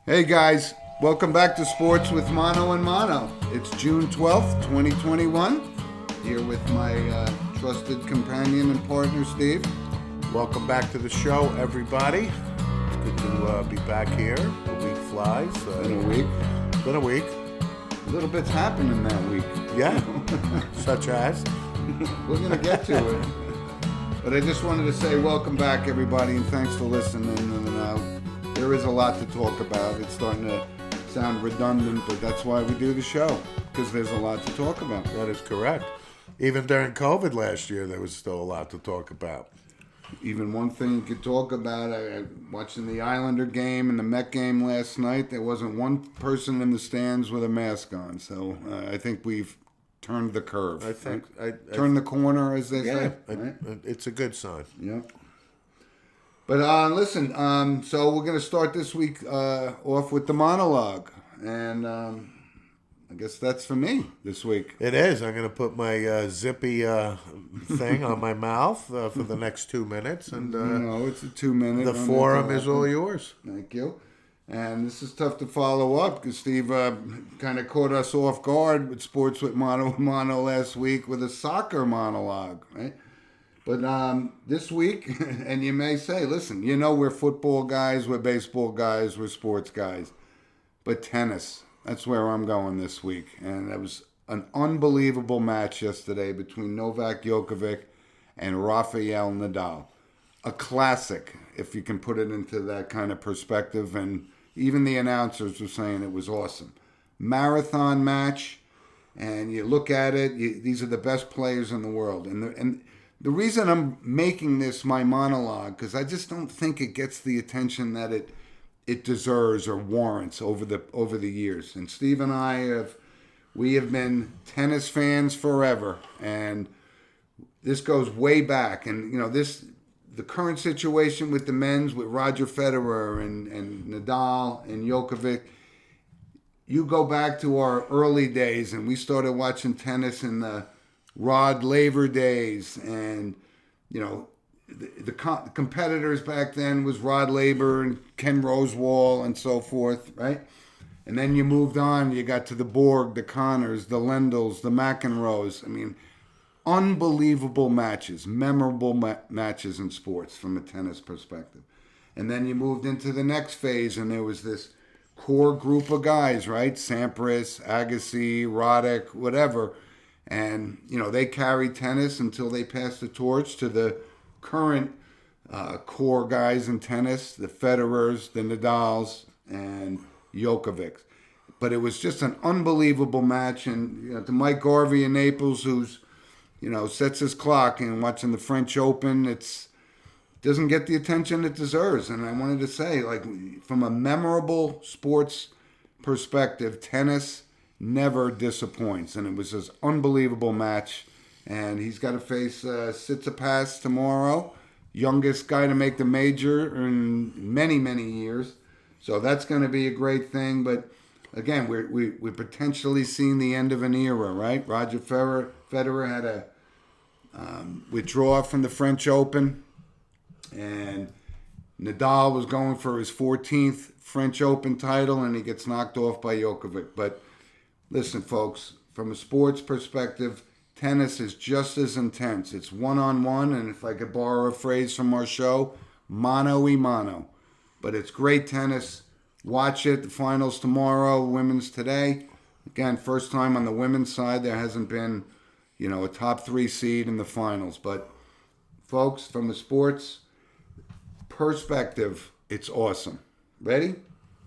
Hey guys, welcome back to Sports with Mono and Mono. It's June 12th, 2021. Here with my trusted companion and partner, Steve. Welcome back to the show, everybody. It's good to be back here. The week flies. In a week. It's been a week. A little bit's happened in that week. Yeah, such as. We're going to get to it. But I just wanted to say welcome back, everybody, and thanks for listening. And there is a lot to talk about. It's starting to sound redundant, but that's why we do the show, because there's a lot to talk about. That is correct. Even during COVID last year, there was still a lot to talk about. Even one thing you could talk about, watching the Islander game and the Met game last night, there wasn't one person in the stands with a mask on. So I think we've turned the curve. I think turned the corner, as they say. Right? It's a good sign. Yeah. But listen, so we're going to start this week off with the monologue. And I guess that's for me this week. It is. I'm going to put my zippy thing on my mouth for the next 2 minutes. And it's a 2-minute. The forum is all yours. Thank you. And this is tough to follow up because Steve kind of caught us off guard with Sports with Mono last week with a soccer monologue, right? But this week, and you may say, listen, we're football guys, we're baseball guys, we're sports guys. But tennis, that's where I'm going this week. And it was an unbelievable match yesterday between Novak Djokovic and Rafael Nadal. A classic, if you can put it into that kind of perspective. And even the announcers were saying it was awesome. Marathon match, and you look at it, these are the best players in the world. And the reason I'm making this my monologue, because I just don't think it gets the attention that it deserves or warrants over the years. And Steve and I have been tennis fans forever, and this goes way back. And the current situation with the men's, with Roger Federer and Nadal and Djokovic, you go back to our early days, and we started watching tennis in the Rod Laver days, and the competitors back then was Rod Laver and Ken Rosewall and so forth, right? And then you moved on, you got to the Borg, the Connors, the Lendls, the McEnroes. I mean, unbelievable matches, memorable matches in sports from a tennis perspective. And then you moved into the next phase, and there was this core group of guys, right? Sampras, Agassi, Roddick, whatever. And, they carried tennis until they passed the torch to the current core guys in tennis, the Federers, the Nadals, and Djokovic. But it was just an unbelievable match. And to Mike Garvey in Naples, who's, sets his clock and watching the French Open, doesn't get the attention it deserves. And I wanted to say, from a memorable sports perspective, tennis never disappoints, and it was this unbelievable match. And he's got to face Tsitsipas tomorrow, youngest guy to make the major in many, many years. So that's going to be a great thing. But again, we're potentially seeing the end of an era, right? Roger Federer had a withdraw from the French Open, and Nadal was going for his 14th French Open title, and he gets knocked off by Djokovic. But listen, folks, from a sports perspective, tennis is just as intense. It's one-on-one, and if I could borrow a phrase from our show, mano-y-mano. But it's great tennis. Watch it. The finals tomorrow, women's today. Again, first time on the women's side there hasn't been, a top 3 seed in the finals. But, folks, from a sports perspective, it's awesome. Ready?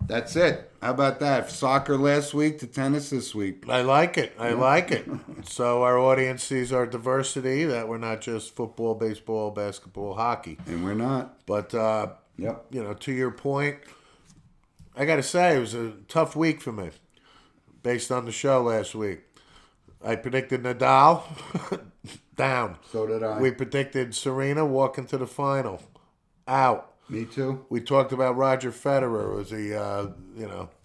That's it. How about that? Soccer last week to tennis this week. I like it. I like it. So our audience sees our diversity, that we're not just football, baseball, basketball, hockey. And we're not. But, to your point, I got to say, it was a tough week for me based on the show last week. I predicted Nadal down. So did I. We predicted Serena walking to the final. Out. Me too. We talked about Roger Federer. Was he,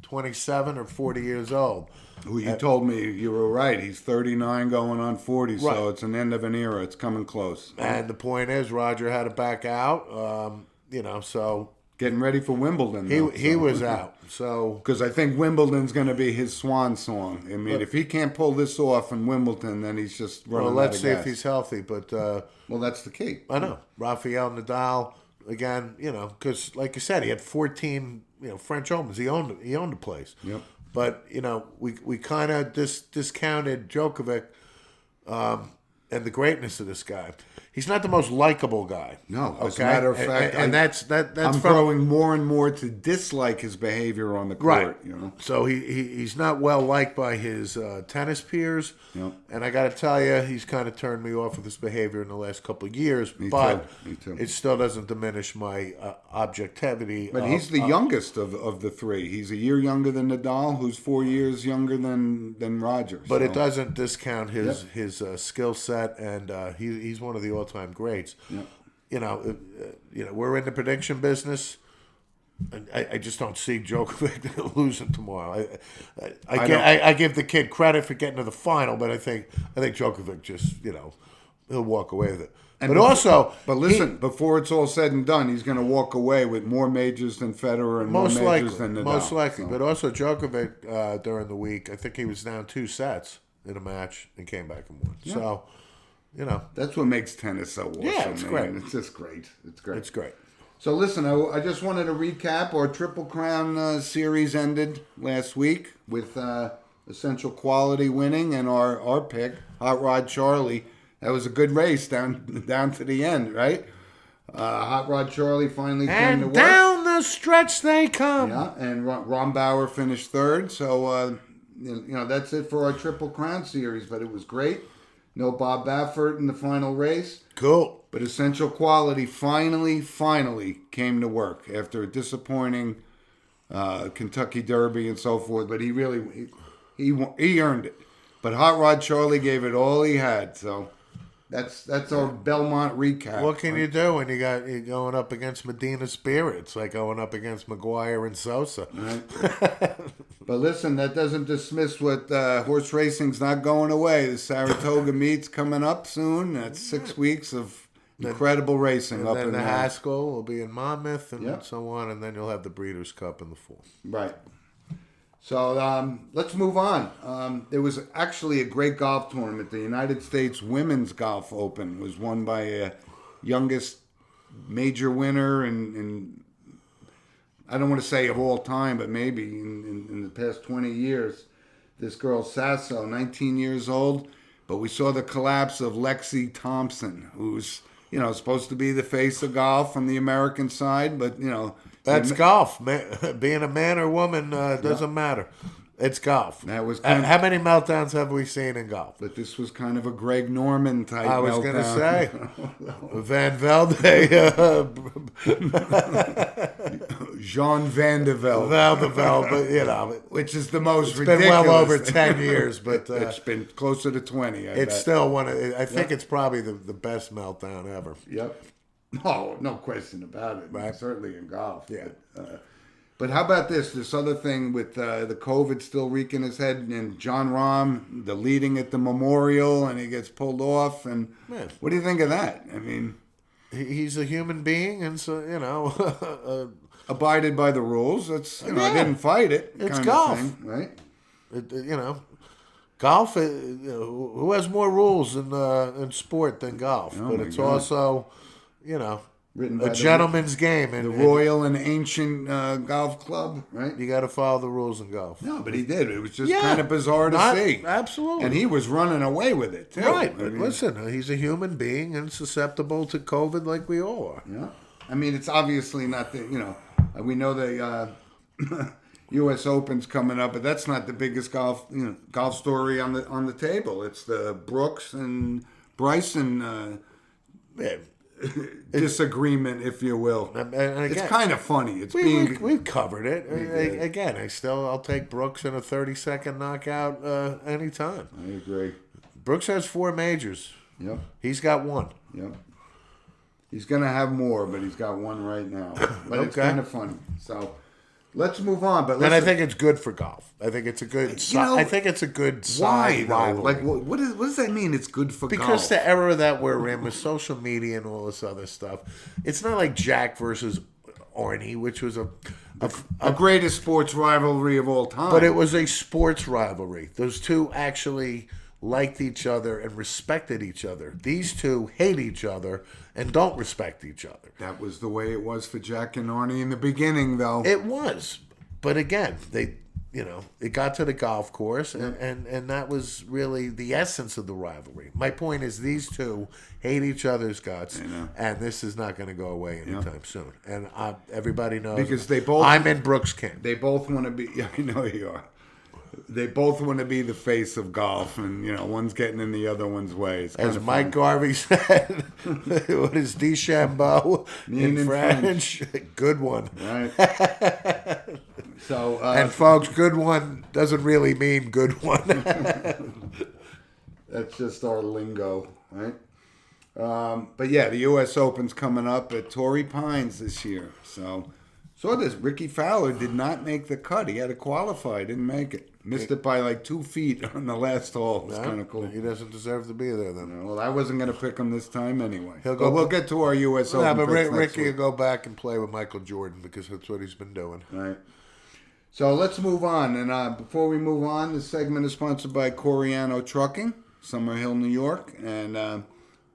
27 or 40 years old? Who you told me you were right. He's 39 going on 40, right. So it's an end of an era. It's coming close. And the point is, Roger had to back out, so getting ready for Wimbledon. He was out. So because I think Wimbledon's going to be his swan song. I mean, if he can't pull this off in Wimbledon, then he's just running out of gas. Let's see if he's healthy. But well, that's the key. I know Rafael Nadal again. Because like you said, he had 14 French Opens. He owned the place. Yep. But we kind of discounted Djokovic and the greatness of this guy. He's not the most likable guy. No, as a matter of fact, that's I'm growing more and more to dislike his behavior on the court. Right. So he's not well liked by his tennis peers. Yep. And I got to tell you, he's kind of turned me off with his behavior in the last couple of years. Me too. It still doesn't diminish my objectivity. But he's the youngest of the three. He's a year younger than Nadal, who's 4 years younger than Roger. But it doesn't discount his skill set, and he's one of the all-time greats. Yep. We're in the prediction business. I just don't see Djokovic losing tomorrow. I give the kid credit for getting to the final, but I think Djokovic just he'll walk away with it. But listen, before it's all said and done, he's going to walk away with more majors than Federer and more majors than Nadal. Most likely. So. But also Djokovic during the week, I think he was down 2 sets in a match and came back and won. Yeah. So, that's what makes tennis so awesome. Yeah, it's great. It's just great. It's great. It's great. So listen, I just wanted to recap. Our Triple Crown series ended last week with Essential Quality winning and our pick, Hot Rod Charlie. That was a good race down to the end, right? Hot Rod Charlie finally came to work. And down the stretch they come. Yeah, and Rombauer finished third. So, that's it for our Triple Crown series. But it was great. No Bob Baffert in the final race. Cool. But Essential Quality finally came to work after a disappointing Kentucky Derby and so forth. But he really he earned it. But Hot Rod Charlie gave it all he had. So that's our Belmont recap. What can you do when you're going up against Medina Spirit? It's like going up against McGuire and Sosa. Right. But listen, that doesn't dismiss what horse racing's not going away. The Saratoga meet's coming up soon. That's 6 weeks of incredible racing and up then in the there. Haskell will be in Monmouth and so on, and then you'll have the Breeders' Cup in the fall. Right. So let's move on. There was actually a great golf tournament. The United States Women's Golf Open was won by a youngest major winner and I don't want to say of all time, but maybe in the past 20 years. This girl, Sasso, 19 years old. But we saw the collapse of Lexi Thompson, who's, supposed to be the face of golf on the American side. But, that's golf. Being a man or woman doesn't matter. It's golf. That was how many meltdowns have we seen in golf? But this was kind of a Greg Norman type meltdown. I was going to say. Van Velde. Jean Van de Velde. But, which is the most it's ridiculous. It's been well over 10 years. But it's been closer to 20, it's still one of, I think it's probably the best meltdown ever. Yep. Oh, no question about it. Right. Certainly in golf. Yeah. But how about this other thing with the COVID still wreaking his head, and John Rahm, the leading at the Memorial, and he gets pulled off. And Man. What do you think of that? I mean, he's a human being, and so abided by the rules. It's didn't fight it. It's golf, thing, right? Golf. Who has more rules in sport than golf? Oh but it's also, written by a gentleman's game. The Royal and Ancient Golf Club, right? You got to follow the rules in golf. No, but he did. It was just kind of bizarre to see. Absolutely. And he was running away with it, too. Right. But listen, he's a human being and susceptible to COVID like we all are. Yeah. I mean, it's obviously not we know the U.S. Open's coming up, but that's not the biggest golf story on the table. It's the Brooks and Bryson disagreement, if you will. And again, it's kind of funny. We've covered it. Again, I'll take Brooks in a 30-second knockout anytime. I agree. Brooks has 4 majors. Yep. He's got 1. Yep. He's going to have more, but he's got 1 right now. But It's kind of funny. So let's move on. But I think it's good for golf. I think it's a good. I think it's a good side rivalry. Like, what does that mean? It's good for golf because the era that we're in with social media and all this other stuff, it's not like Jack versus Arnie, which was a greatest sports rivalry of all time. but it was a sports rivalry. Those two actually liked each other and respected each other. These two hate each other and don't respect each other. That was the way it was for Jack and Arnie in the beginning, though. It was. But again, it got to the golf course, and that was really the essence of the rivalry. My point is these two hate each other's guts, and this is not going to go away anytime soon. And everybody knows because I'm in Brooks' camp. They both want to be. Yeah, I know you are. They both want to be the face of golf, and one's getting in the other one's way. It's As Mike Garvey said, what is DeChambeau in French? Good one. Right. So, and folks, good one doesn't really mean good one. That's just our lingo, right? But yeah, the U.S. Open's coming up at Torrey Pines this year. So, saw this. Ricky Fowler did not make the cut. He had to qualify, didn't make it. Missed it by like 2 feet on the last hole. It's kind of cool. He doesn't deserve to be there then. Well, I wasn't going to pick him this time anyway. We'll get to our U.S. Open. Yeah, but picks Ricky will week. go back and play with Michael Jordan because that's what he's been doing. Right. So let's move on. And before we move on, this segment is sponsored by Coriano Trucking, Summer Hill, New York. And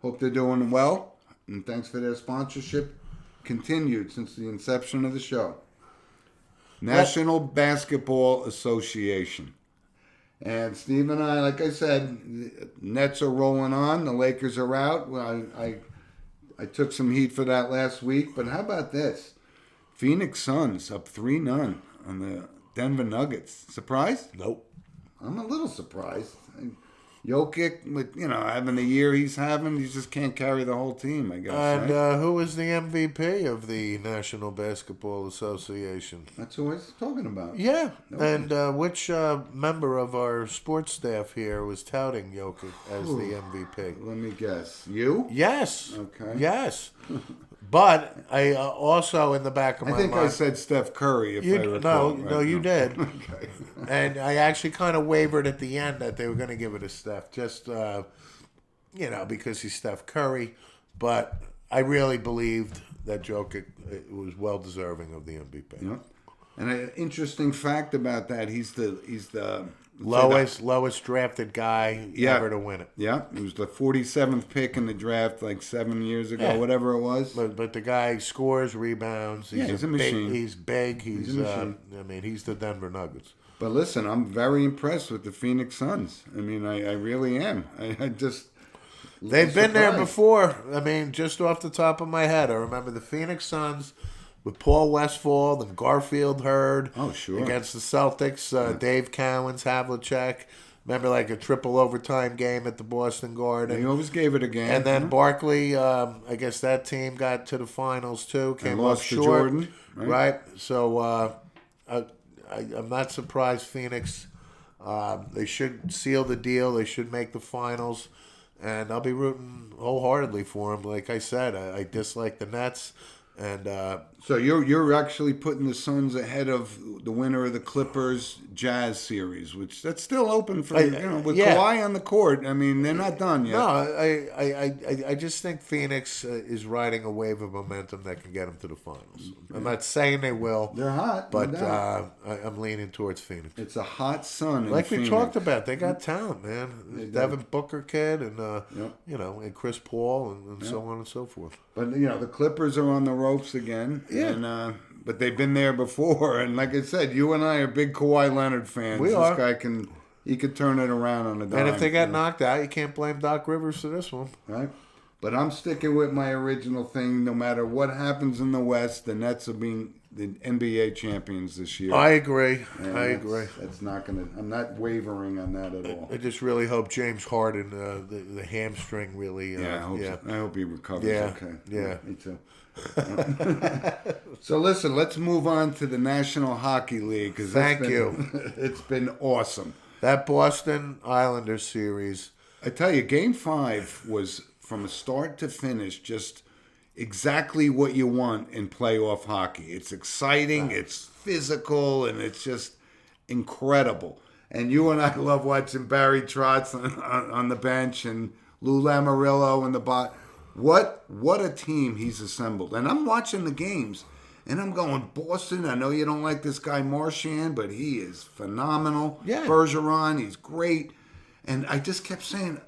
hope they're doing well. And thanks for their sponsorship. Continued since the inception of the show. National Basketball Association. And Steve and I, like I said, Nets are rolling on. The Lakers are out. Well, I took some heat for that last week. But how about this? Phoenix Suns up 3-0 on the Denver Nuggets. Surprised? Nope. I'm a little surprised. Jokic, with having the year he's having, he just can't carry the whole team, I guess. And right? who was the MVP of the National Basketball Association? That's who I was talking about. Yeah. And which member of our sports staff here was touting Jokic as the MVP? Let me guess. You? Yes. Okay. Yes. But I also in the back of my mind, I said Steph Curry. If I recall. No, you did. Okay. And I actually kind of wavered at the end that they were going to give it to Steph, just because he's Steph Curry. But I really believed that Jokic was well deserving of the MVP. Yeah. And an interesting fact about that, he's the lowest drafted guy ever to win it. Yeah, he was the 47th pick in the draft like 7 years ago, whatever it was. But the guy scores, rebounds. He's a machine. He's big. He's a machine. He's the Denver Nuggets. But listen, I'm very impressed with the Phoenix Suns. I mean, I really am. I just... They've been there before. I mean, just off the top of my head, I remember the Phoenix Suns with Paul Westphal and Garfield Hurd. Oh, sure. Against the Celtics, Dave Cowens, Havlicek. Remember, like a triple overtime game at the Boston Garden. He always gave it a game. And then Barkley, I guess that team got to the finals too. Came lost up to short. Jordan. Right? So I'm not surprised Phoenix. They should seal the deal. They should make the finals. And I'll be rooting wholeheartedly for them. Like I said, I dislike the Nets. And so you're actually putting the Suns ahead of the winner of the Clippers Jazz series, which that's still open for with Kawhi on the court. I mean, they're not done yet. No, I just think Phoenix is riding a wave of momentum that can get them to the finals. I'm not saying they will. They're hot, but I'm leaning towards Phoenix. It's a hot sun. Like Phoenix. We talked about, they got talent, man. Devin Booker kid, and and Chris Paul, and so on and so forth. But the Clippers are on the ropes again. Yeah. And, but they've been there before, and like I said, you and I are big Kawhi Leonard fans. We are. This guy he could turn it around on a dime. And if they got knocked out, you can't blame Doc Rivers for this one. Right. But I'm sticking with my original thing. No matter what happens in the West, the Nets are being the NBA champions this year. I agree. And I agree. That's not gonna. I'm not wavering on that at all. I just really hope James Harden, the hamstring, really. I hope he recovers. Yeah. Okay. Yeah. Me too. So listen, let's move on to the National Hockey League. Thank you. It's been awesome. That Boston Islanders series. I tell you, Game 5 was from start to finish just exactly what you want in playoff hockey. It's exciting, it's physical, and it's just incredible. And you and I love watching Barry Trotz on the bench and Lou Lamoriello in the bot. What a team he's assembled. And I'm watching the games, And I'm going, Boston, I know you don't like this guy Marchand, but he is phenomenal. Yeah. Bergeron, he's great. And I just kept saying...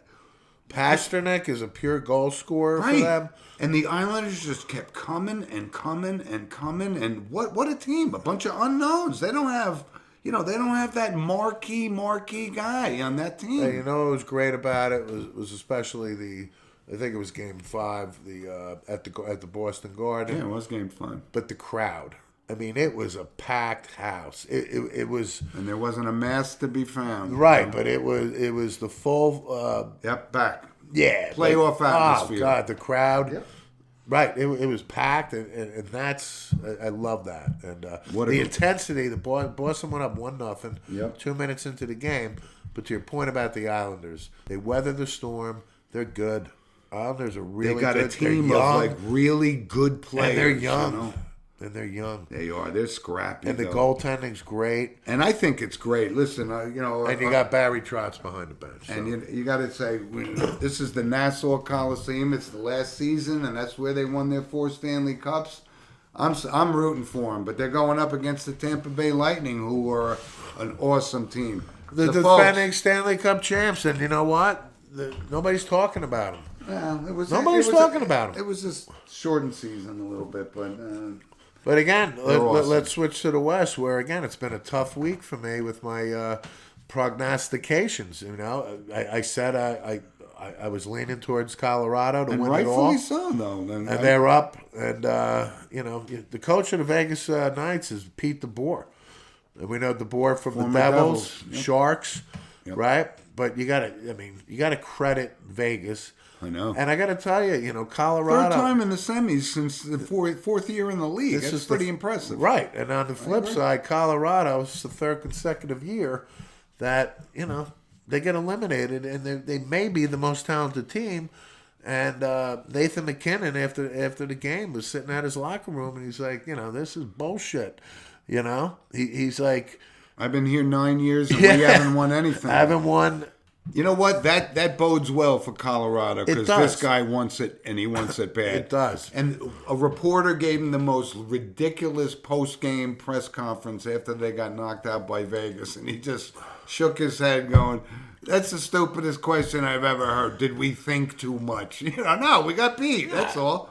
Pasternak is a pure goal scorer for Right. them. And the Islanders just kept coming and coming and coming. And what a team. A bunch of unknowns. They don't have... they don't have that marquee guy on that team. Hey, you know what was great about it was especially I think it was Game 5, at the Boston Garden. Yeah, it was Game 5. But the crowd, I mean, it was a packed house. It was, And there wasn't a mask to be found. right, but it was the full. Back. Yeah, Playoff atmosphere. Oh God, the crowd. Yep. Right, it was packed, and that's I love that. And What a- the intensity. The Boston went up 1-0. Yep. 2 minutes into the game. But to your point about the Islanders, they weather the storm. They're good. Islanders are really They got good. a team They're young, of really good players. and they're young. You know? And they're young. They are. They're scrappy. And the though. goaltending's great. And I think it's great. Listen, And you got Barry Trotz behind the bench. So. And you got to say, this is the Nassau Coliseum. It's the last season, and that's where they won their 4 Stanley Cups. I'm rooting for them, but they're going up against the Tampa Bay Lightning, who are an awesome team. the defending Stanley Cup champs, and you know what? Nobody's talking about them. Nobody's talking about them. It was just shortened season a little bit, but But again, awesome. let's switch to the West, where again it's been a tough week for me with my prognostications. You know, I said I was leaning towards Colorado to and win it all, rightfully so, though. and they're up. And the coach of the Vegas Knights is Pete DeBoer. And we know DeBoer from Former the Devils, Devils, yep. Sharks, Yep. right? But you gotta credit Vegas. I know. And I got to tell you, Colorado. Third time in the semis since the fourth year in the league. That's pretty impressive. Right. And on the flip side, Colorado, it's the third consecutive year that, they get eliminated, and they may be the most talented team. And Nathan McKinnon, after the game, was sitting at his locker room, and he's like, this is bullshit. He's like... I've been here 9 years, and Yeah. we haven't won anything. I haven't won... You know what? That bodes well for Colorado, because does. this guy wants it, and he wants it bad. It does. And a reporter gave him the most ridiculous post-game press conference after they got knocked out by Vegas, and he just shook his head going, that's the stupidest question I've ever heard. Did we think too much? No, we got beat. That's all.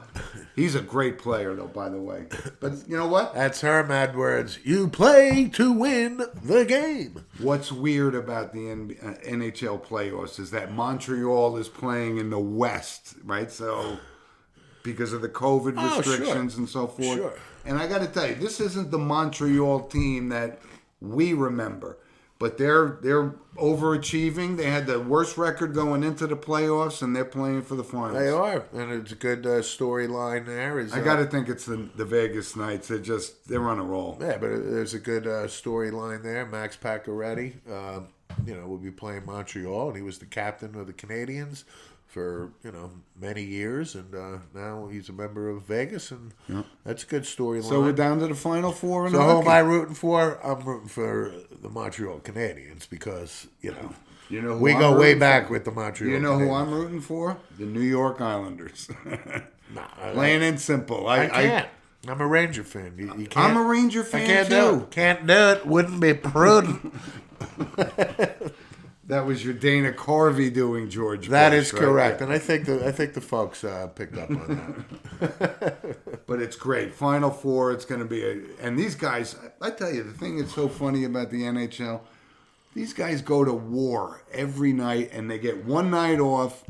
He's a great player, though, by the way. But you know what? That's Herm Edwards. You play to win the game. What's weird about the NHL playoffs is that Montreal is playing in the West, right? So, because of the COVID restrictions and so forth. Sure. And I got to tell you, this isn't the Montreal team that we remember. But they're overachieving. They had the worst record going into the playoffs, and they're playing for the finals. They are, and it's a good storyline there. I got to think it's the Vegas Knights. They're on a roll. Yeah, but there's a good storyline there. Max Pacioretty, will be playing Montreal, and he was the captain of the Canadiens for many years, and now he's a member of Vegas, and that's a good storyline. So we're down to the Final Four. So who am I rooting for? I'm rooting for the Montreal Canadiens because who we I'm go way rooting back for? with the Montreal. You know Canadiens. who I'm rooting for? The New York Islanders. Nah, Plain and simple. I can't. I'm a Ranger fan. You can't. I'm a Ranger fan I can't too. do it. Can't do it. Wouldn't be prudent. That was your Dana Carvey doing, George. That Bush, is right? correct, and I think the folks picked up on that. But it's great. Final Four. It's going to be and these guys. I tell you, the thing that's so funny about the NHL, these guys go to war every night, and they get one night off,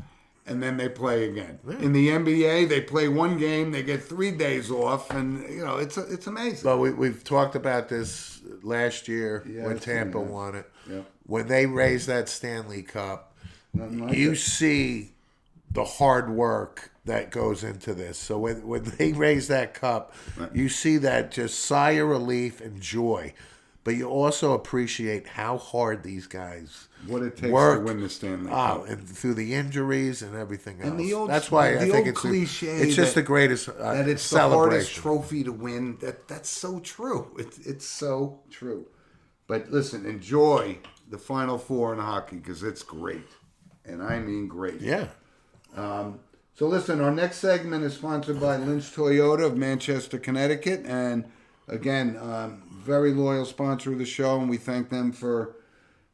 and then they play again. Yeah. In the NBA, they play one game, they get 3 days off, and it's amazing. But we've talked about this last year when Tampa won it. Yeah. When they raised that Stanley Cup, Like you it. see the hard work that goes into this. So when they raise that cup, you see that just sigh of relief and joy. But you also appreciate how hard these guys What it takes work. to win the Stanley Cup. And through the injuries and everything else. And the old, that's why I think it's cliche it's just the greatest that it's the celebration. hardest trophy to win. That's so true. It's so true. But listen, enjoy the Final Four in hockey because it's great, and I mean great. Yeah. So listen, our next segment is sponsored by Lynch Toyota of Manchester, Connecticut. And again, very loyal sponsor of the show, and we thank them for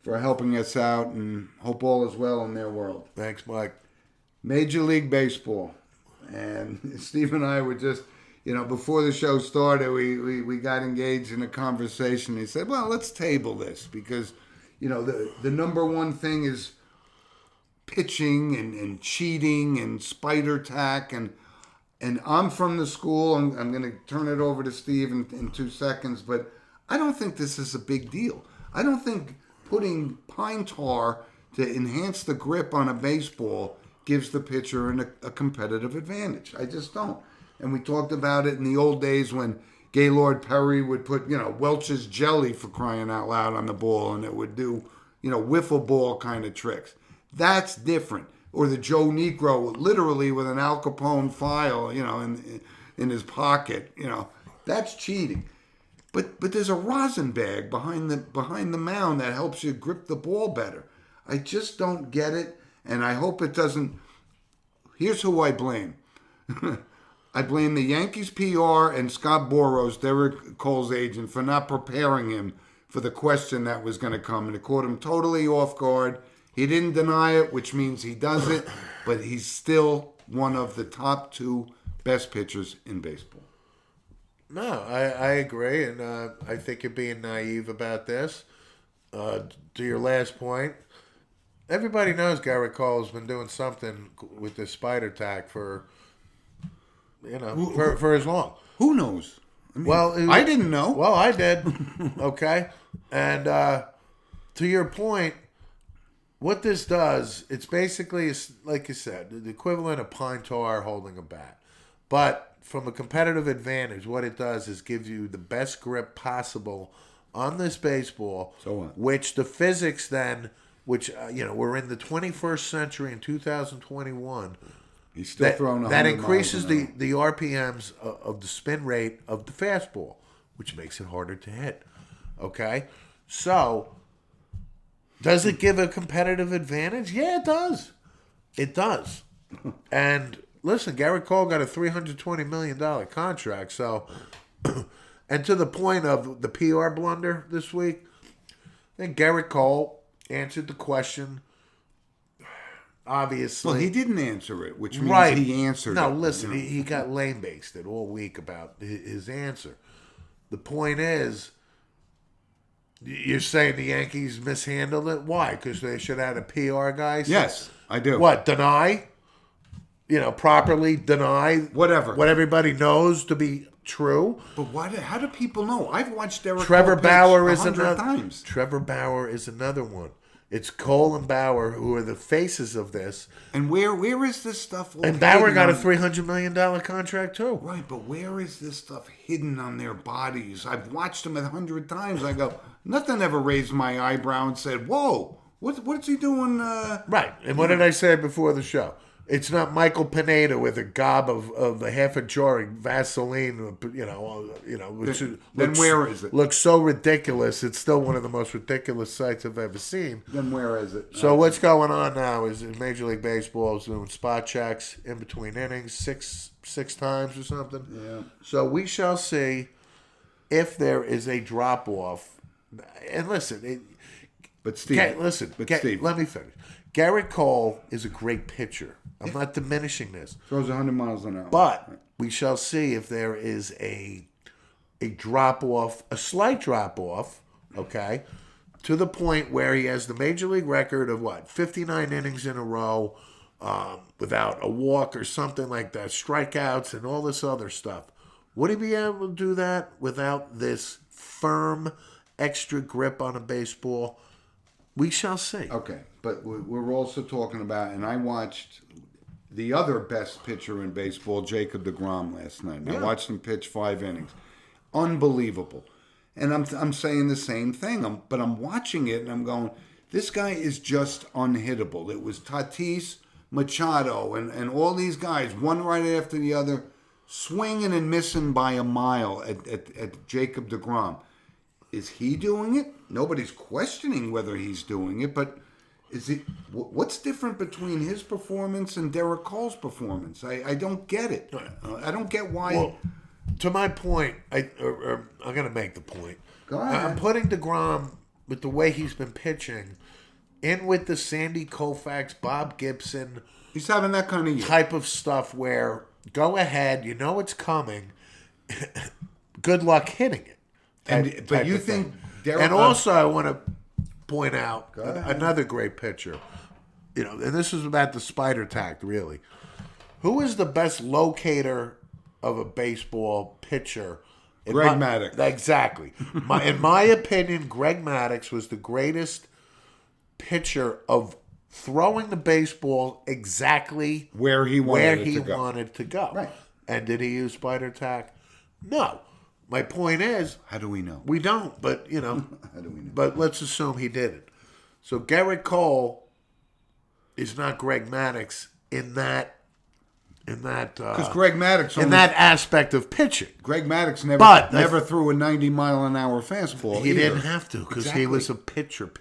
helping us out and hope all is well in their world. Thanks, Mike. Major League Baseball. And Steve and I were just, before the show started, we got engaged in a conversation. He said, well, let's table this because, the number one thing is pitching and cheating and spider tack. And I'm from the school. I'm going to turn it over to Steve in 2 seconds. But I don't think this is a big deal. I don't think putting pine tar to enhance the grip on a baseball gives the pitcher a competitive advantage. I just don't. And we talked about it in the old days when Gaylord Perry would put, Welch's jelly, for crying out loud, on the ball, and it would do, wiffle ball kind of tricks. That's different. Or the Joe Negro, literally with an Al Capone file, in his pocket, that's cheating. But there's a rosin bag behind the mound that helps you grip the ball better. I just don't get it, and I hope it doesn't. Here's who I blame. I blame the Yankees PR and Scott Boros, Derek Cole's agent, for not preparing him for the question that was going to come, and it caught him totally off guard. He didn't deny it, which means he does it, but he's still one of the top 2 best pitchers in baseball. No, I agree, and I think you're being naive about this. To your last point, everybody knows Garrett Cole's been doing something with this spider tack for as long. Who knows? I didn't know. Well, I did. Okay, and to your point, what this does, it's basically, like you said, the equivalent of pine tar holding a bat, but from a competitive advantage, what it does is give you the best grip possible on this baseball. So what? Which the physics then, which we're in the 21st century in 2021. He's still throwing 100 that increases miles an hour. the RPMs of the spin rate of the fastball, which makes it harder to hit. Okay, so does it give a competitive advantage? Yeah, it does. It does. And listen, Garrett Cole got a $320 million contract. So, and to the point of the PR blunder this week, I think Garrett Cole answered the question. Obviously, well, he didn't answer it, which means he answered it. No, listen, he got lame-based all week about his answer. The point is, you're saying the Yankees mishandled it? Why? Because they should have had a PR guy? Yes, I do. What, deny? Properly deny whatever what everybody knows to be true. But how do people know? I've watched Derek Trevor Cole Bauer pitch is 100 another times. Trevor Bauer is another one. It's Cole and Bauer who are the faces of this. And where is this stuff? And Bauer got a $300 million contract too. Right, but where is this stuff hidden on their bodies? I've watched them 100 times. I go, nothing ever raised my eyebrow and said, "Whoa, what's he doing?" Right. And what did I say before the show? It's not Michael Pineda with a gob of a half a jar of Vaseline, which then where is it? Looks so ridiculous. It's still one of the most ridiculous sights I've ever seen. Then where is it? So what's going on now is Major League Baseball is doing spot checks in between innings six times or something. Yeah. So we shall see if there is a drop off. And listen, Steve, let me finish. Garrett Cole is a great pitcher. I'm not diminishing this. Throws 100 miles an hour. But we shall see if there is a drop-off, a slight drop-off, okay, to the point where he has the Major League record of, 59 innings in a row without a walk or something like that, strikeouts and all this other stuff. Would he be able to do that without this firm, extra grip on a baseball? We shall see. Okay, but we're also talking about, and I watched the other best pitcher in baseball, Jacob Degrom, last night. Yeah. I watched him pitch 5 innings. Unbelievable. And I'm saying the same thing, but I'm watching it and I'm going, this guy is just unhittable. It was Tatis, Machado, and all these guys, one right after the other, swinging and missing by a mile at Jacob Degrom. Is he doing it? Nobody's questioning whether he's doing it, but What's different between his performance and Derek Cole's performance? I don't get it. I don't get why. Well, to my point, I'm going to make the point. Go ahead. I'm putting Degrom, with the way he's been pitching, in with the Sandy Koufax, Bob Gibson He's having that kind of year. type of stuff where go ahead, you know it's coming, good luck hitting it. But you thing. think Derek... And also, I want to point out ahead. another great pitcher. And this is about the spider tact, really. Who is the best locator of a baseball pitcher? Greg Maddux. Exactly. In my opinion, Greg Maddux was the greatest pitcher of throwing the baseball exactly where he wanted to go. Right. And did he use spider tack? No. My point is, how do we know? We don't, but how do we know? But let's assume he didn't. So Garrett Cole is not Greg Maddux in that Because Greg Maddux in that aspect of pitching. Greg Maddux never threw a 90-mile-an-hour fastball. He either. didn't have to because he was a pitcher.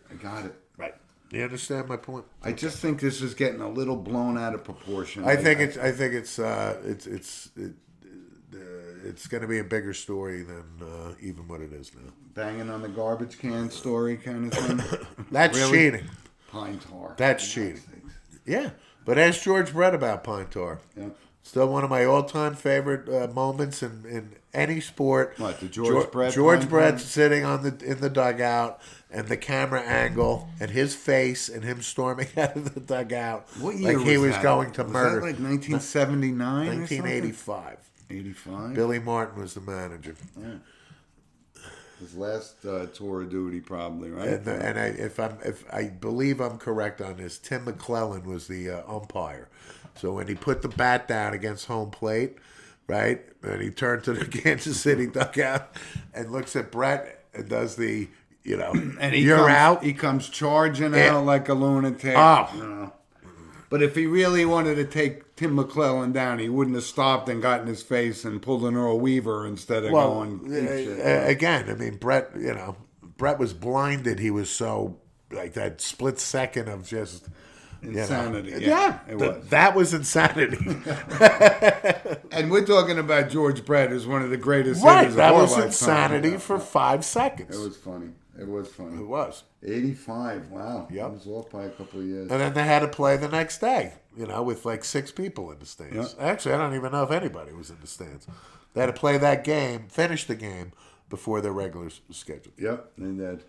I got it. Right. You understand my point? I just think this is getting a little blown out of proportion. I think it's going to be a bigger story than even what it is now. Banging on the garbage can story kind of thing. That's cheating. Pine tar. That's cheating. Yeah. But ask George Brett about pine tar. Yeah. Still one of my all-time favorite moments in any sport. What, the George Brett? George Brett sitting in the dugout, and the camera angle, and his face, and him storming out of the dugout. What year like he was that? going to murder. Was that like 1979 1985. 85? Billy Martin was the manager. Yeah. His last tour of duty, probably, right? And if I believe I'm correct on this, Tim McClellan was the umpire. So when he put the bat down against home plate, right, and he turned to the Kansas City dugout and looks at Brett and does the, and you're out. He comes charging out like a lunatic. Oh. But if he really wanted to take Tim McClellan down, he wouldn't have stopped and got in his face and pulled an Earl Weaver instead of going. Again, I mean, Brett was blinded. He was so, like, that split second of just insanity. Yeah, it was. That was insanity. And we're talking about George Brett as one of the greatest right, hitters of that our was lifetime. insanity for 5 seconds. It was funny. It was. 85. Wow. Yep. It was off by a couple of years. And then they had to play the next day, with like 6 people in the stands. Yep. Actually, I don't even know if anybody was in the stands. They had to play that game, finish the game, before their regular schedule. Yep, they did.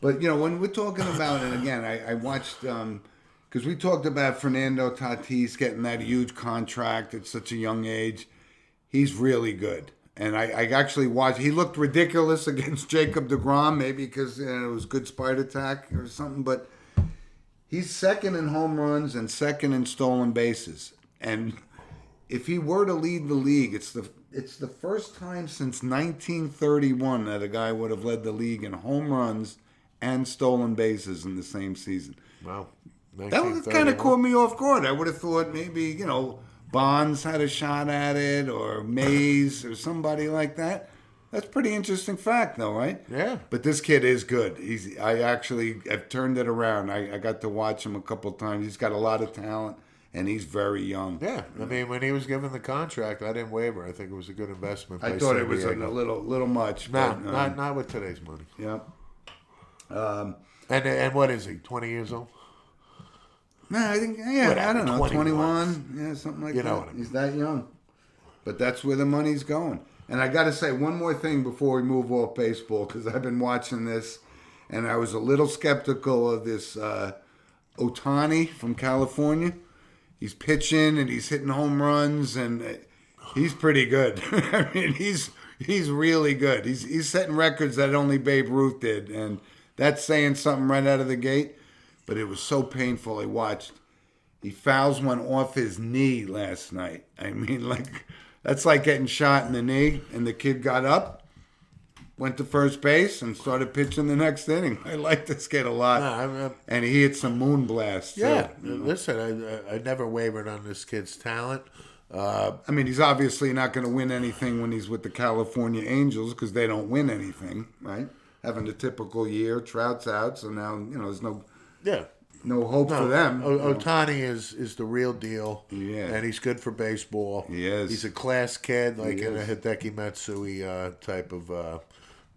But, when we're talking about it, again, I watched, because we talked about Fernando Tatis getting that huge contract at such a young age. He's really good. And I actually watched. He looked ridiculous against Jacob Degrom, maybe because it was good spider attack or something. But he's second in home runs and second in stolen bases. And if he were to lead the league, it's the first time since 1931 that a guy would have led the league in home runs and stolen bases in the same season. Wow, that kind of caught me off guard. I would have thought maybe Bonds had a shot at it, or Mays, or somebody like that. That's a pretty interesting fact, though, right? Yeah. But this kid is good. I've turned it around. I got to watch him a couple times. He's got a lot of talent, and he's very young. Yeah. I mean, when he was given the contract, I didn't waver. I think it was a good investment. I thought it was a little much. No, but, not with today's money. Yeah. And what is he? 20 years old? No, I think, Whatever, I don't know, 21. 21, something like You that. know what I mean. He's that young. But that's where the money's going. And I got to say one more thing before we move off baseball, because I've been watching this, and I was a little skeptical of this Ohtani from California. He's pitching, and he's hitting home runs, and he's pretty good. I mean, he's really good. He's setting records that only Babe Ruth did, and that's saying something right out of the gate. But it was so painful. I watched. He fouls one off his knee last night. I mean, that's like getting shot in the knee. And the kid got up, went to first base, and started pitching the next inning. I like this kid a lot. And he hit some moon blasts. Yeah. Too. Listen, I never wavered on this kid's talent. I mean, he's obviously not going to win anything when he's with the California Angels because they don't win anything, right? Having the typical year. Trout's out, so now, there's no... Yeah. no hope for them. Ohtani is the real deal. Yeah. And he's good for baseball. He is. He's a class kid, like He in a is. Hideki Matsui type of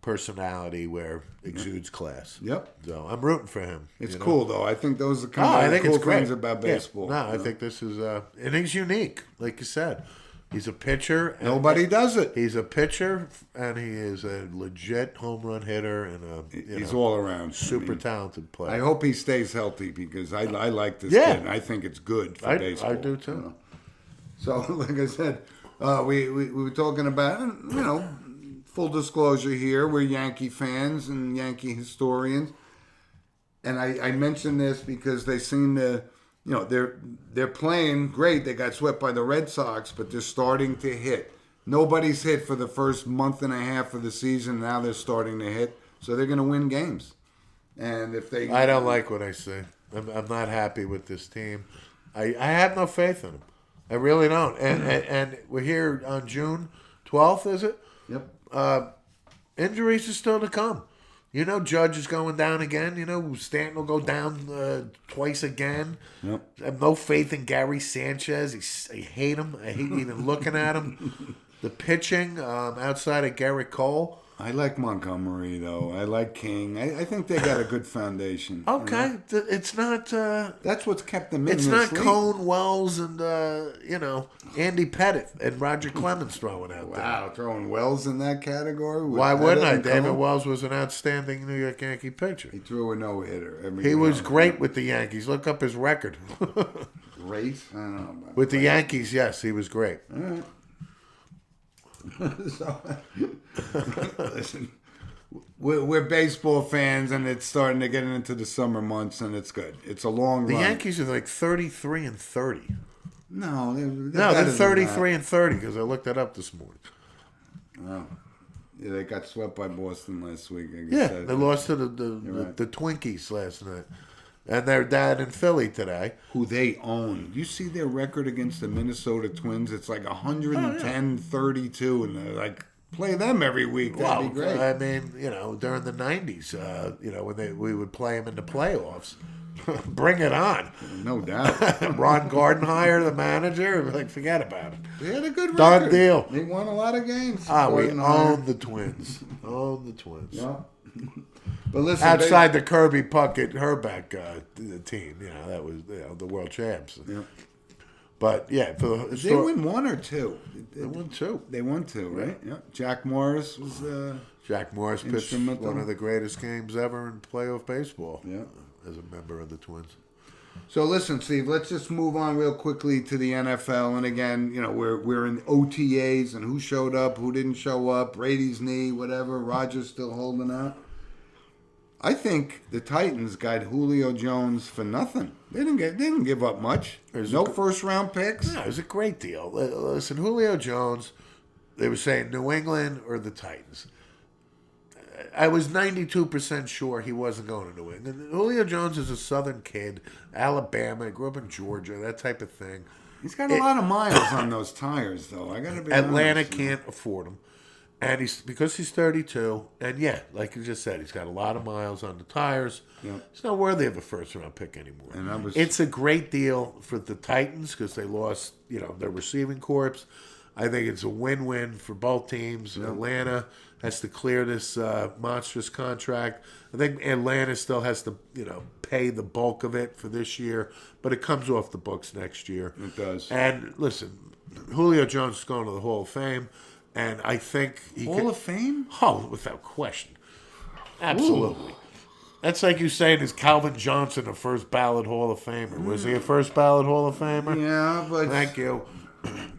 personality where exudes class. Yep. So I'm rooting for him. It's cool, though. I think those are Oh, kind I of the think cool it's great. things about baseball. Yeah. No, I think this is, and he's unique, like you said. He's a pitcher. And Nobody does it. He's a pitcher, and he is a legit home run hitter and He's all around. super talented player. I hope he stays healthy because I like this Yeah. kid. And I think it's good for baseball. I do too. So, like I said, we were talking about, full disclosure here, we're Yankee fans and Yankee historians. And I mentioned this because they seem to, they're playing great. They got swept by the Red Sox, but they're starting to hit. Nobody's hit for the first month and a half of the season. Now they're starting to hit. So they're going to win games. And if they... I don't like what I see. I'm not happy with this team. I have no faith in them. I really don't. And we're here on June 12th, is it? Yep. Injuries are still to come. Judge is going down again. Stanton will go down twice again. Yep. I have no faith in Gary Sanchez. I hate him. I hate even looking at him. The pitching outside of Garrett Cole. I like Montgomery, though. I like King. I think they got a good foundation. Okay. It's not... That's what's kept them in It's this not league. Cone Wells and, Andy Pettit and Roger Clemens throwing out there. Wow, throwing Wells in that category? Why wouldn't I? Pettit and David Cone? Wells was an outstanding New York Yankee pitcher. He threw a no-hitter. He was great with the Yankees. Look up his record. Great? I don't know about With the Yankees, yes, he was great. All right. So, listen, we're baseball fans, and it's starting to get into the summer months, and it's good. It's a long The run. Yankees are like 33 and 30. No, they're No, better they're than 33 and 30 because I looked that up this morning. that. Oh. Yeah, they got swept by Boston last week. I Yeah, guess they lost to the right. the Twinkies last night. And they're down in Philly today. Who they own. You see their record against the Minnesota Twins? It's like 110-32, and they're like, play them every week. That'd be great. I mean, during the 90s, when we would play them in the playoffs. Bring it on. No doubt. Ron Gardenhire, the manager, like, forget about it. They had a good Done record. deal. They won a lot of games. We Gardenhire. own the Twins. Own the Twins. Yeah. But listen, Outside the Kirby Puckett Herbeck team, that was the world champs. Yeah. But for the they win one or two. They won two. They won two, right? Yeah. Jack Morris was. Jack Morris pitched Instrumental. one of the greatest games ever in playoff baseball. Yeah. As a member of the Twins. So listen, Steve. Let's just move on real quickly to the NFL. And again, we're in OTAs and who showed up, who didn't show up, Brady's knee, whatever. Rogers still holding out. I think the Titans got Julio Jones for nothing. They didn't give up much. There's no first round picks. No, it was a great deal. Listen, Julio Jones, they were saying New England or the Titans. I was 92% sure he wasn't going to New England. Julio Jones is a Southern kid, Alabama, grew up in Georgia, that type of thing. He's got a lot of miles on those tires, though. I gotta be Atlanta honest. can't afford him. And because he's 32, and like you just said, he's got a lot of miles on the tires. Yep. He's not worthy of a first-round pick anymore. And It's a great deal for the Titans because they lost, their receiving corps. I think it's a win-win for both teams. Yep. Atlanta has to clear this monstrous contract. I think Atlanta still has to, pay the bulk of it for this year, but it comes off the books next year. It does. And listen, Julio Jones is going to the Hall of Fame. And I think Hall of Fame? Oh, without question. Absolutely. Ooh. That's like you saying, is Calvin Johnson a first ballot Hall of Famer? Was he a first ballot Hall of Famer? Yeah, but... Thank you.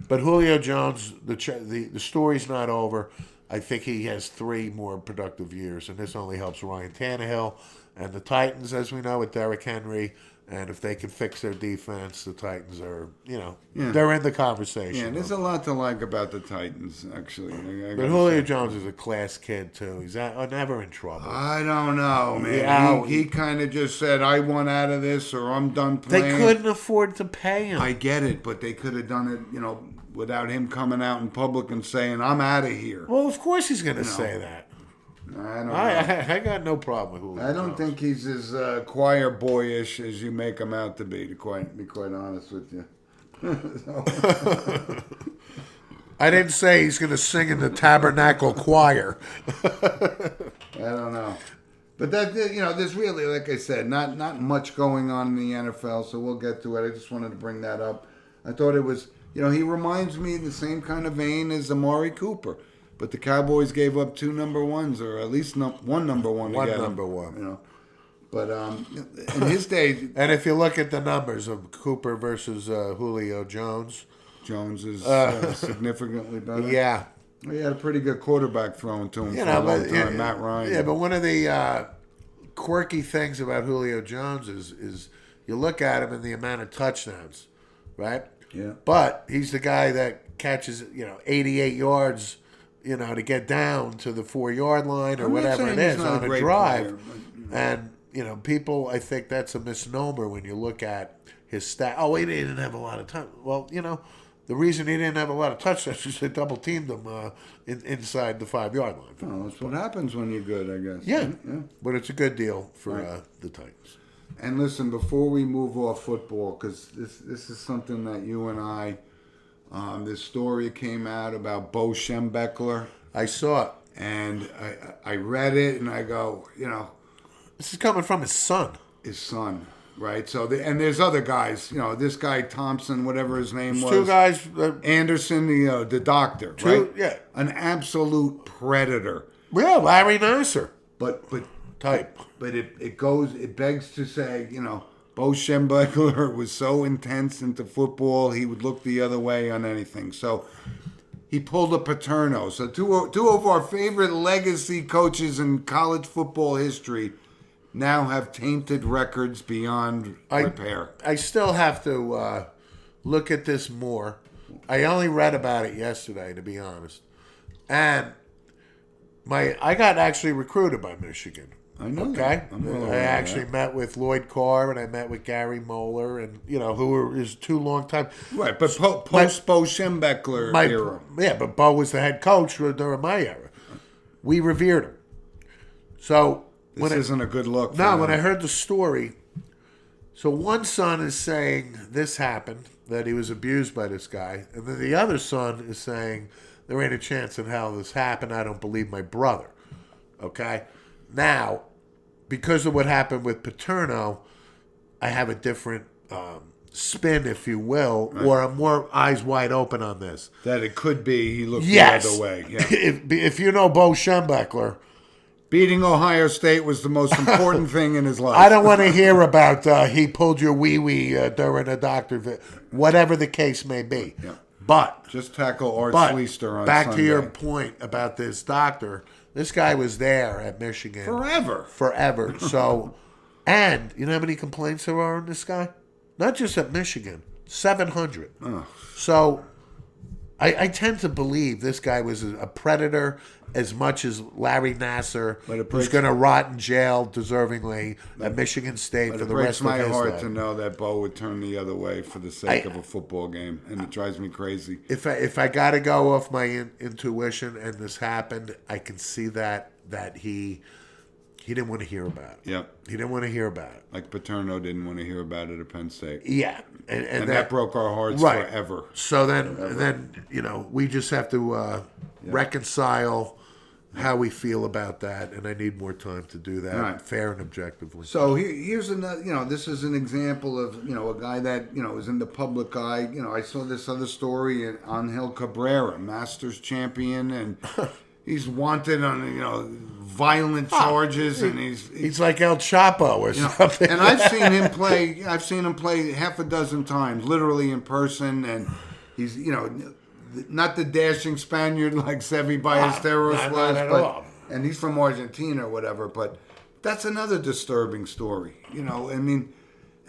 But Julio Jones, the story's not over. I think he has 3 more productive years, and this only helps Ryan Tannehill. And the Titans, as we know, with Derrick Henry, and if they can fix their defense, the Titans are, they're in the conversation. Yeah, there's a lot to like about the Titans, actually. But Julio Jones is a class kid, too. He's never in trouble. I don't know, man. Yeah, he kind of just said, I want out of this or I'm done playing. They couldn't afford to pay him. I get it, but they could have done it, without him coming out in public and saying, I'm out of here. Well, of course he's going to say that. I don't know. I got no problem with Julio I don't Jones. think he's as choir boyish as you make him out to be quite honest with you. I didn't say he's going to sing in the Tabernacle Choir. I don't know. But that, there's really, like I said, not much going on in the NFL, so we'll get to it. I just wanted to bring that up. I thought it was, he reminds me in the same kind of vein as Amari Cooper. But the Cowboys gave up 2 number ones, or at least one number one. One to get number him, one. But in his days, And if you look at the numbers of Cooper versus Julio Jones, Jones is significantly better. yeah. He had a pretty good quarterback thrown to him for a long time, Matt Ryan. Yeah, but one of the quirky things about Julio Jones is you look at him and the amount of touchdowns, right? Yeah. But he's the guy that catches, 88 yards, to get down to the 4-yard line or I'm not whatever saying it he's is not on a a great drive. player, And, people, I think that's a misnomer when you look at his stat. Oh, he didn't have a lot of time. Well, the reason he didn't have a lot of touchdowns is they double teamed him inside the 5-yard line. Oh, that's what happens when you're good, I guess. Yeah. Yeah. But it's a good deal for the Titans. And listen, before we move off football, because this is something that you and I, this story came out about Bo Schembechler, I saw it. and I read it, and I go, This is coming from his son. his son, right? So, and there's other guys, this guy Thompson, whatever his name was. 2 guys. Anderson, the doctor, right? Yeah. An absolute predator. Yeah, Larry Nasser But type. But it begs to say, Bo Schembechler was so intense into football, he would look the other way on anything. So he pulled a Paterno. So two of our favorite legacy coaches in college football history now have tainted records beyond repair. I still have to look at this more. I only read about it yesterday, to be honest. And I got actually recruited by Michigan. I know. Okay, I'm well aware I of actually that. met with Lloyd Carr and I met with Gary Moeller, and who were his 2 long time. Right, but post Bo Schembechler era. Yeah, but Bo was the head coach during my era. We revered him. So This isn't a good look. no, for when him. I heard the story, so one son is saying this happened, that he was abused by this guy, and then the other son is saying there ain't a chance in hell this happened. I don't believe my brother. Okay, now because of what happened with Paterno, I have a different spin, if you will, or I'm more eyes wide open on this. That it could be he looked Yes, the other way. Yeah. if you know Bo Schembechler, Beating Ohio State was the most important thing in his life. I don't want to hear about he pulled your wee-wee during a doctor visit, whatever the case may be. Yeah. But Just tackle Art But Schleister on back Sunday. to your point about this doctor, this guy was there at Michigan Forever. So, and you know how many complaints there are on this guy? Not just at Michigan, 700. So, I tend to believe this guy was a predator as much as Larry Nasser, who's going to rot in jail deservingly at Michigan State But for it the breaks rest of my his heart life. to know that Bo would turn the other way for the sake of a football game, and it drives me crazy. If I got to go off my intuition and this happened, I can see that he didn't want to hear about it. Yep. He didn't want to hear about it. Like Paterno didn't want to hear about it at Penn State. Yeah, And that broke our hearts right. forever. So then we just have to reconcile how we feel about that, and I need more time to do that, Right. fair and objectively. So here's another, this is an example of, a guy that, is in the public eye. I saw this other story in Angel Cabrera, Masters champion, and he's wanted on, violent charges, and He's like El Chapo or something. And I've seen him play. I've seen him play half a dozen times, literally in person, and he's not the dashing Spaniard like Sevi Ballesteros not was, at but all. and he's from Argentina or whatever. But that's another disturbing story. I mean,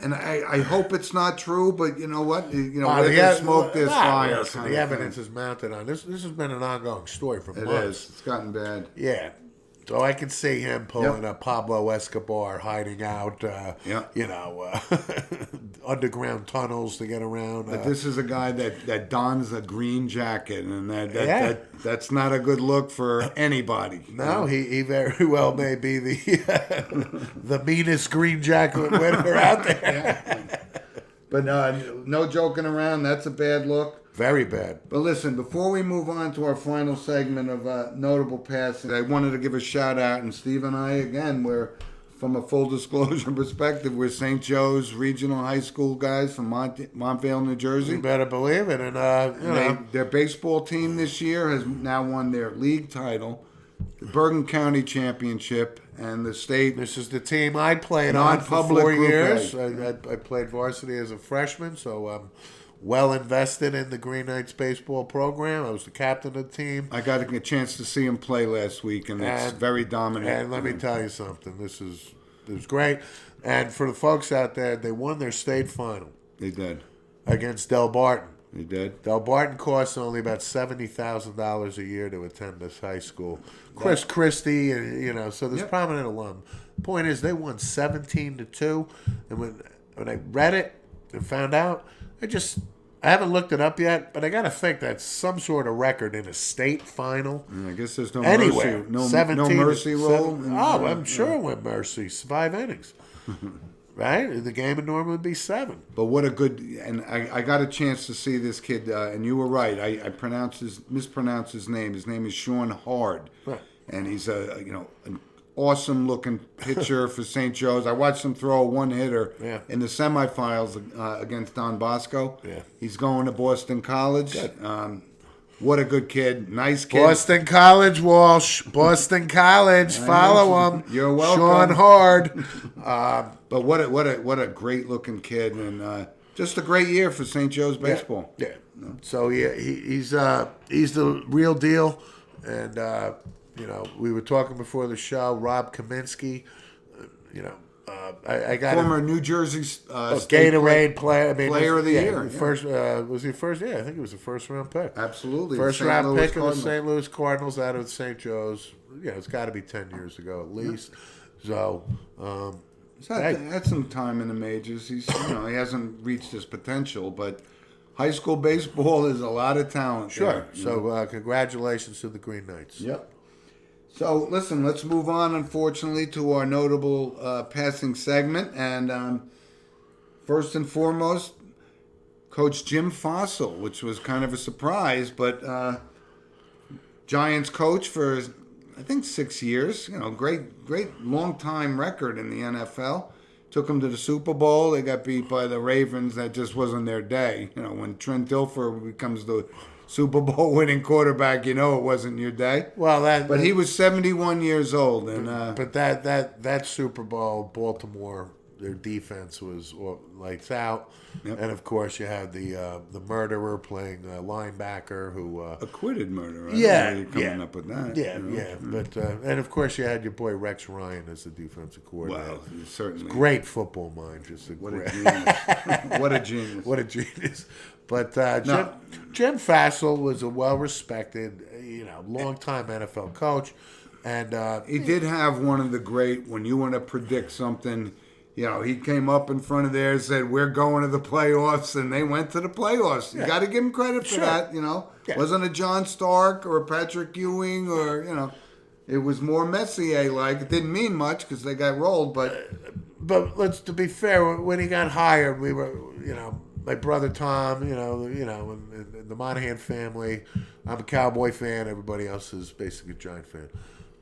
and I hope it's not true, but you know what? Where there's smoke, there's fire. Listen, kind the of evidence thing. is mounted on this. This has been an ongoing story for It months. is. It's gotten bad. Yeah. Oh, I can see him pulling a Pablo Escobar, hiding out, underground tunnels to get around. But this is a guy that dons a green jacket, and that's not a good look for anybody. No, he very well may be the the meanest green jacket winner out there. But no joking around, that's a bad look. Very bad. But listen, before we move on to our final segment of notable passing, I wanted to give a shout out, and Steve and I, again, we're, from a full disclosure perspective, we're St. Joe's Regional High School guys from Montvale, New Jersey. You better believe it. And their baseball team this year has now won their league title, the Bergen County Championship, and the state. This is the team I played on for 4 years. I played varsity as a freshman, so I'm well invested in the Green Knights baseball program. I was the captain of the team. I got a chance to see him play last week, and it's very dominant. And let me tell you something. It was great. And for the folks out there, they won their state final. They did. Against Del Barton. They did. Del Barton costs only about $70,000 a year to attend this high school. Chris Christie, so there's prominent alum. Point is, they won 17-2, and when I read it and found out, I haven't looked it up yet, but I got to think that's some sort of record in a state final. I guess there's no anywhere. mercy, no mercy role. I'm sure it went mercy. 5 innings. Right? The game would normally be 7. But what a good... And I got a chance to see this kid, and you were right. I mispronounced his name. His name is Sean Hard. Right. And he's an awesome-looking pitcher for St. Joe's. I watched him throw a one-hitter in the semifinals against Don Bosco. Yeah. He's going to Boston College. Good. What a good kid. Nice kid. Boston College, Walsh. Boston College. Follow him. You're welcome. Sean Hard. But what a great-looking kid. And just a great year for St. Joe's baseball. Yeah. So, he's the real deal. And, we were talking before the show, Rob Kaminsky, I got former New Jersey Gatorade player. Player of the year. First was he first? Yeah, I think it was a first-round pick. Absolutely. First round pick of the St. Louis Cardinals out of St. Joe's. Yeah, it's got to be 10 years ago at least. Yeah. So, had some time in the majors. He hasn't reached his potential, but high school baseball is a lot of talent. Sure. So congratulations to the Green Knights. Yep. So, listen, let's move on, unfortunately, to our notable passing segment. And first and foremost, Coach Jim Fossil, which was kind of a surprise, but Giants coach for, I think, 6 years. Great long-time record in the NFL. Took them to the Super Bowl. They got beat by the Ravens. That just wasn't their day. When Trent Dilfer becomes the Super Bowl winning quarterback, it wasn't your day. Well, but he was 71 years old, and but that Super Bowl, Baltimore, their defense was lights out, and of course you had the murderer playing linebacker who acquitted murderer. Coming up with that. But and of course you had your boy Rex Ryan as the defensive coordinator. Wow, certainly great football mind. What a genius! What a genius! What a genius! But Jim Fassel was a well-respected, long-time NFL coach, and he did have one of the great. When you want to predict something, he came up in front of there and said, "We're going to the playoffs," and they went to the playoffs. You got to give him credit for that. Wasn't a John Stark or a Patrick Ewing or it was more Messier-like. It didn't mean much because they got rolled, but to be fair, when he got hired, we were my brother Tom, and the Monahan family. I'm a Cowboy fan. Everybody else is basically a Giant fan.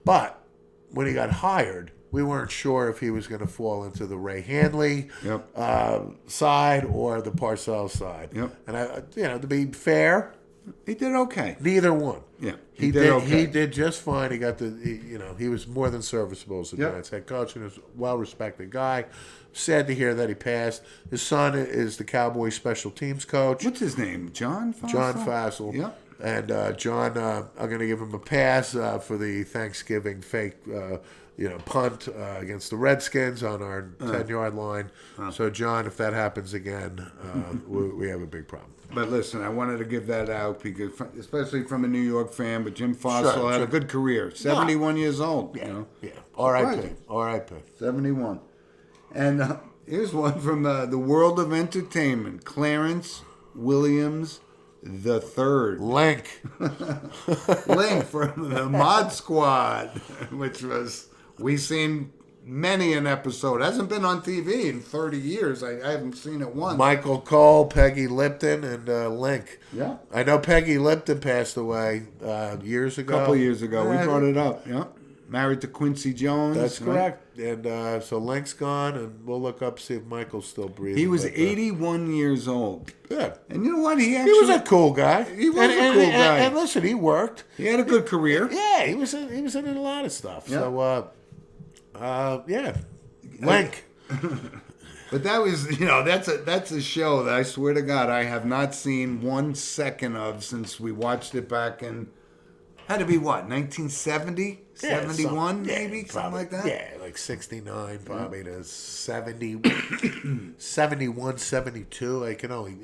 But when he got hired, we weren't sure if he was going to fall into the Ray Handley side or the Parcells side. Yep. And to be fair, he did okay. Neither one. Yeah, he did okay. He did just fine. He got he was more than serviceable as the Giants head coach, and was a well-respected guy. Sad to hear that he passed. His son is the Cowboys special teams coach. What's his name? John Fassel? John Fassel. Yep. And John, I'm going to give him a pass for the Thanksgiving fake, punt against the Redskins on our 10-yard line. So, John, if that happens again, we have a big problem. But listen, I wanted to give that out because, especially from a New York fan, but Jim Fossil had a good career. 71 years old. Yeah, you know? yeah. R.I.P. 71. And here's one from the world of entertainment. Clarence Williams the Third. Link from the Mod Squad, which was, we've seen many an episode. Hasn't been on TV in 30 years. I haven't seen it once. Michael Cole, Peggy Lipton, and Link. Yeah. I know Peggy Lipton passed away years ago. A couple years ago. We brought it up. Yeah. Married to Quincy Jones. That's correct. And so Link's gone, and we'll look up, see if Michael's still breathing. He was 81 years old. Yeah. And you know what? He was a cool guy. He was a cool guy. And listen, he worked. He had a good career. Yeah, he was in a lot of stuff. Yeah. So, Link. But that was, that's a show that I swear to God I have not seen 1 second of since we watched it back in, had to be what, 1970? 71 maybe? Something like that? Yeah, like 69 probably to 70, 71, 72. I can only,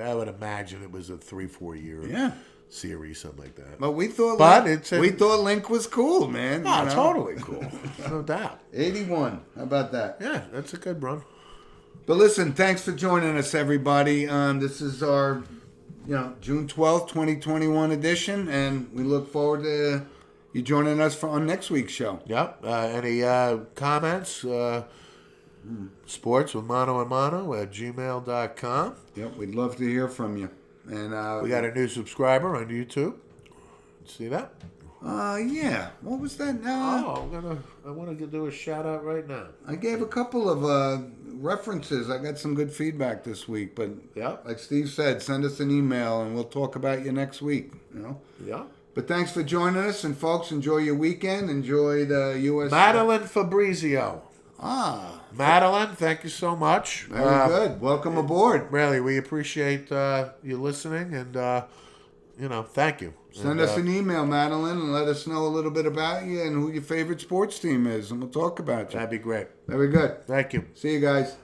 I would imagine it was a 3-4 year series, something like that. But we thought Link was cool, man. Oh, totally cool. No doubt. 81. How about that? Yeah, that's a good run. But listen, thanks for joining us, everybody. This is our, June 12th, 2021 edition, and we look forward to you joining us on next week's show. Yep. Any comments? Sports with Mono and Mono at gmail.com. Yep, we'd love to hear from you. And we got a new subscriber on YouTube. See that? Yeah. What was that? I want to do a shout out right now. I gave a couple of references. I got some good feedback this week, but like Steve said, send us an email and we'll talk about you next week. Yeah. But thanks for joining us, and folks, enjoy your weekend. Enjoy the U.S. Madeline Fabrizio. Madeline, thank you so much. Very good. Welcome aboard. Really, we appreciate you listening, and thank you. Send us an email, Madeline, and let us know a little bit about you and who your favorite sports team is, and we'll talk about you. That'd be great. Very good. Thank you. See you guys.